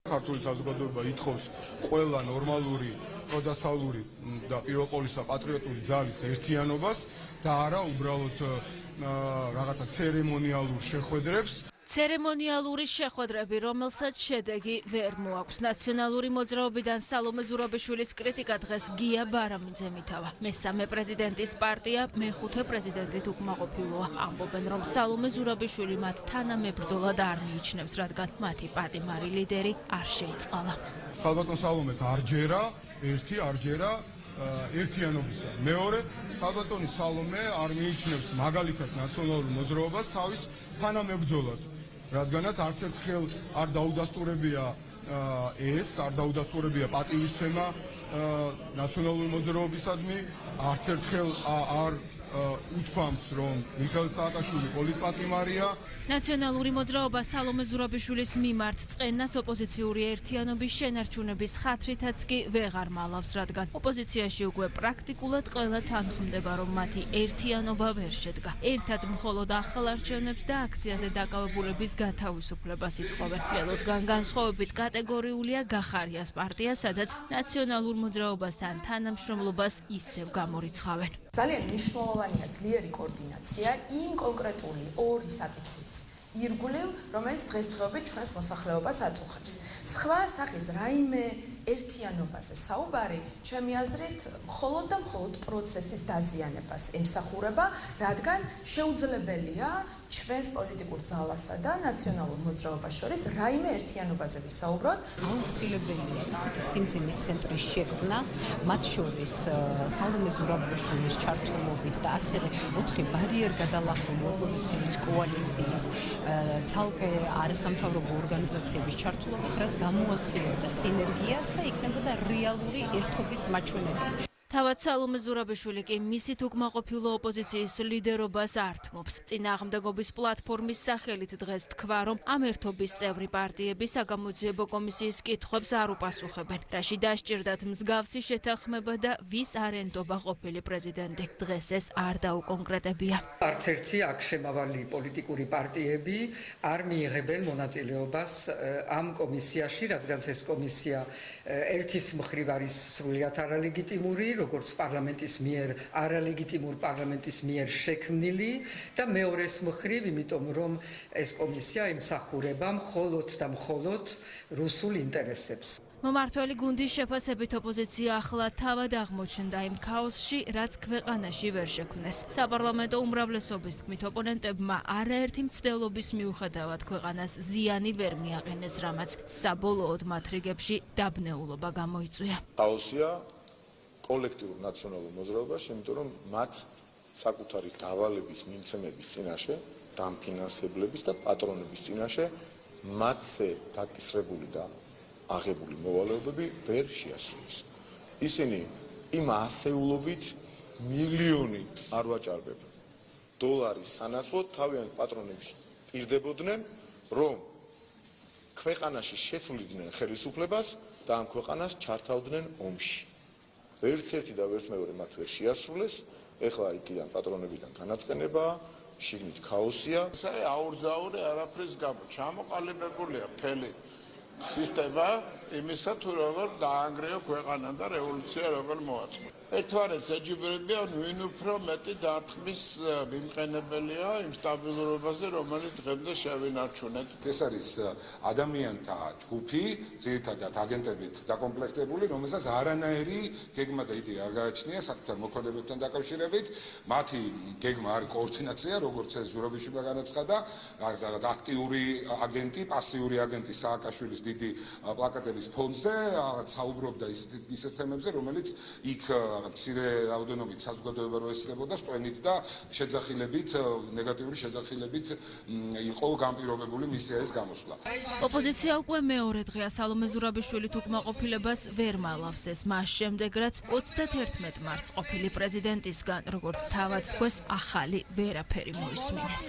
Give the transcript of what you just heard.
ქართული საზოგადოება ითხოვს ყველა ნორმალური, პროდასავლური და პირველ ყოვლისა პატრიოტული ძალის ერთიანობას და არა უბრალოდ რაღაცა ცერემონიალურ შეხვედრებს. ცერემონიალური შეხვედრები, რომელსაც შედეგი ვერ მოაქვს. ნაციონალური მოძრაობიდან სალომე ზურაბიშვილის კრიტიკა დღეს გია ბარამინძემ ითავა. მესამე პრეზიდენტის პარტია მეხუთე პრეზიდენტით უკმაყოფილოა. ამბობენ, რომ სალომე ზურაბიშვილი მათ თანამებრძოლად არ მიიჩნევს, რადგან მათი პატიმარი ლიდერი არ შეიწყალა. ხალბატონ სალომეს არ ჯერა ერთიანობისა. მეორე, ხალბატონი სალომე არ მიიჩნევს მაგალითად ნაციონალურ მოძრაობას თავის თანამებრძოლად. რადგანაც არც ერთხელ არ დაუდასტურებია არ დაუდასტურებია პატივისცემა ნაციონალური მოძრაობისადმი, არც ერთხელ არ უთქვამს, რომ მიხეილ სააკაშვილი პოლიტპატიმარია. ნაციონალური მოძრაობა სალომე ზურაბიშვილის მიმართ წყენას ოპოზიციური ერთიანობის შენარჩუნების ხათრითაც კი ვეღარ მალავს, რადგან ოპოზიციაში უკვე პრაქტიკულად ყველა თანხმდება, რომ მათი ერთიანობა ვერ შედგა. ერთად მხოლოდ ახალ არჩევნებს და აქციაზე დაკავებულების გათავისუფლებას ითხოვენ. ლელოსგან განსხვავებით კატეგორიულია გახარიას პარტია, სადაც ნაციონალურ მოძრაობასთან თანამშრომლობას ისევ გამორიცხავენ. ძალიან მნიშვნელოვანია ძლიერი კოორდინაცია იმ კონკრეტული ორი საკითხის ირგვლივ, რომელიც დღესდღეობით ჩვენს მოსახლეობას აწუხებს. სხვა სახის რაიმე ერთიანობაზე საუბარი, ჩემი აზრით, მხოლოდ და მხოლოდ პროცესის დაზიანებას ემსახურება, რადგან შეუძლებელია ჩვენს პოლიტიკურ ძალასა და ნაციონალურ მოძრაობას შორის რაიმე ერთიანობაზე ვისაუბროთ. აუცილებელია ისეთი სიმძიმის ცენტრის შექმნა, მათ შორის სალომე ზურაბიშვილის ჩართულობით და ასევე 4 ბარიერგადალახული ოპოზიციური კოალიციის ცალკე არასამთავრობო ორგანიზაციების ჩართულობით, რაც გამოასხივებდა სინერგიას და იქნებოდა რეალური ერთობის მაჩვენებელი. თავად სალომე ზურაბიშვილი კი მისით უკმაყოფილო ოპოზიციის ლიდერობას ართმობს. წინააღმდეგობის პლატფორმის სახელით დღეს თქვა, რომ ამ ერთობის წევრი პარტიები საგამოძიებო კომისიის კითხვებს არ უპასუხებენ, რაში დასჭირდათ მსგავსი შეთანხმება და ვის არ ენდობა ყოფილი პრეზიდენტი. დღეს ეს არ დაუკონკრეტებია. არც ერთი აქ შემავალი პოლიტიკური პარტიები არ მიიღებენ მონაწილეობას ამ კომისიაში, რადგან ეს კომისია ერთის მხრივ არის სრულიად არალეგიტიმური, როგორც პარლამენტის მიერ არალეგიტიმურ პარლამენტის მიერ შექმნილი და მეორეს მხრივ, იმიტომ რომ ეს კომისია ემსახურება მხოლოდ და მხოლოდ რუსულ ინტერესებს. მომართველი გუნდის შეფასებით ოპოზიცია ახლა თავად აღმოჩნდა იმ ქაოსში, რაც ქვეყანაში ვერ შექმნეს. საპარლამენტო უმრავლესობის თქმით, ოპონენტებმა არაერთი მცდელობის მიუხედავად ქვეყანას ზიანი ვერ მიაყენეს, რამაც საბოლოოდ მათ რიგებში დაბნეულობა გამოიწვია. ქაოსია კოლექტიურ ნაციონალურ მოძრაობაში, იმიტომ რომ მათ საკუთარი დავალების მიმცემების წინაშე, დამფინანსებლების და პატრონების წინაშე მათზე დაკისრებული და აღებული მოვალეობები ვერ შეასრულეს. ისინი იმ ასეულობით მილიონი არ ვაჭარბებ დოლარის სანაცვლოდ თავიანთ პატრონებში პირდებოდნენ, რომ ქვეყანაში შეცვლიდნენ ხელისუფლებას და ამ ქვეყანას ჩართავდნენ ომში. ვერც ერთი და ვერც მეორე მათ ვერ შეასრულეს. ეხლა იქიდან პატრონებიდან განაწყენებაა, შიგნით ქაოსია. ეს არის აურზაური არაფრის გამო. ჩამოყალიბებულია მთელი სისტემა იმისა, თუ როგორ დაანგრია ქვეყანა და რევოლუცია როგორ მოაწყო. ერთმანეთს ეჯიბრებიან, ვინ უფრო მეტი დარტყმის მიმყენებელია იმ სტაბილურობაზე, რომელიც დღემდე შევინარჩუნეთ. ეს არის ადამიანთა ჯგუფი, ძირითადად აგენტებით დაკომპლექტებული, რომელსაც არანაირი გეგმა და იდეა არ გააჩნია საკუთარ მოქმედებებთან დაკავშირებით. მათი გეგმა არის კოორდინაცია, როგორც ეს ზურაბიშვილმა განაცხადა, რაღაც აქტიური აგენტი, პასიური აგენტი სააკაშვილის დიდი პლაკატების ფონზე საუბრობდა ისეთ თემებზე, რომელიც იქ მცირე რაოდენობით საზოგადოება რო ესწრებოდა სტვენით და შეძახილებით, ნეგატიური შეძახილებით იყო განპირობებული მისიის გამოსვლა. ოპოზიცია უკვე მეორე დღეა სალომე ზურაბიშვილით უკმაყოფილებას ვერ მალავს. ეს მას შემდეგ, რაც 31 მარტს ყოფილი პრეზიდენტისგან, როგორც თავად თქვეს, ახალი ვერაფერი მოისმინეს.